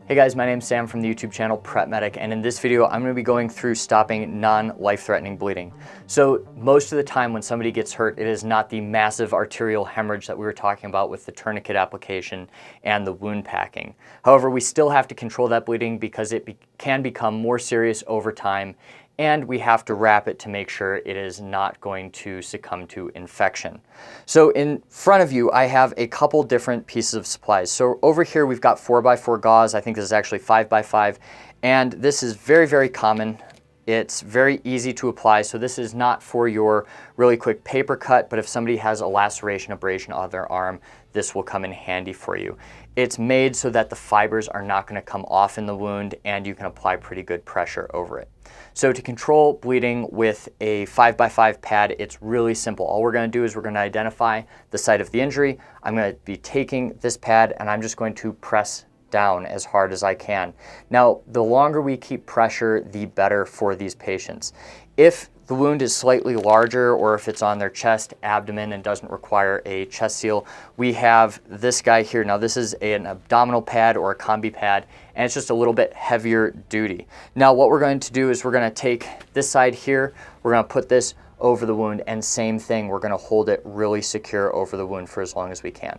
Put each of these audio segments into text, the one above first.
Hey guys, my name's Sam from the YouTube channel Prep Medic, and in this video I'm going to be going through stopping non-life-threatening bleeding. So most of the time when somebody gets hurt, it is not the massive arterial hemorrhage that we were talking about with the tourniquet application and the wound packing. However, we still have to control that bleeding because it can become more serious over time, and we have to wrap it to make sure it is not going to succumb to infection. So in front of you, I have a couple different pieces of supplies. So over here, we've got 4x4 gauze. I think this is actually 5x5, and this is very, very common. It's very easy to apply, so this is not for your really quick paper cut, but if somebody has a laceration, abrasion on their arm, this will come in handy for you. It's made so that the fibers are not going to come off in the wound, and you can apply pretty good pressure over it. So to control bleeding with a 5x5 pad, it's really simple. All we're going to do is we're going to identify the site of the injury. I'm going to be taking this pad and I'm just going to press down as hard as I can. Now, the longer we keep pressure, the better for these patients. If the wound is slightly larger, or if it's on their chest, abdomen, and doesn't require a chest seal, we have this guy here. Now, this is an abdominal pad or a combi pad, and it's just a little bit heavier duty. Now, what we're going to do is we're going to take this side here, we're going to put this over the wound, and same thing, we're going to hold it really secure over the wound for as long as we can.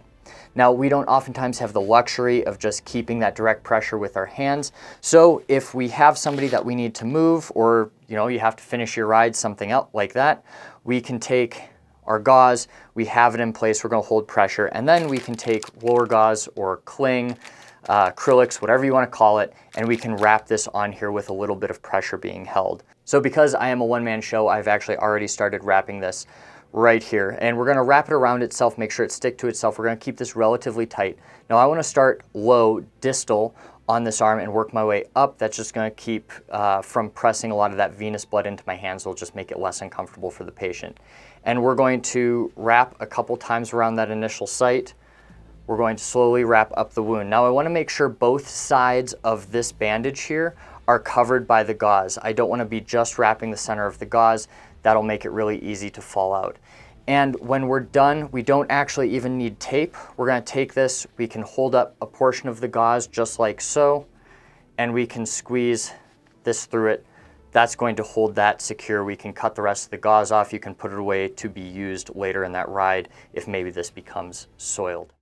Now, we don't oftentimes have the luxury of just keeping that direct pressure with our hands. So if we have somebody that we need to move, or you have to finish your ride, something else like that, we can take our gauze, we have it in place, we're going to hold pressure, and then we can take roller gauze or cling, acrylics, whatever you want to call it, and we can wrap this on here with a little bit of pressure being held. So because I am a one-man show, I've actually already started wrapping this right here, and we're going to wrap it around itself, make sure it sticks to itself. We're going to keep this relatively tight. Now I want to start low, distal on this arm, and work my way up. That's just going to keep from pressing a lot of that venous blood into my hands. It'll just make it less uncomfortable for the patient. And we're going to wrap a couple times around that initial site. We're going to slowly wrap up the wound. Now I want to make sure both sides of this bandage here are covered by the gauze. I don't want to be just wrapping the center of the gauze. That'll make it really easy to fall out. And when we're done, we don't actually even need tape. We're going to take this, we can hold up a portion of the gauze just like so, and we can squeeze this through it. That's going to hold that secure. We can cut the rest of the gauze off. You can put it away to be used later in that ride if maybe this becomes soiled.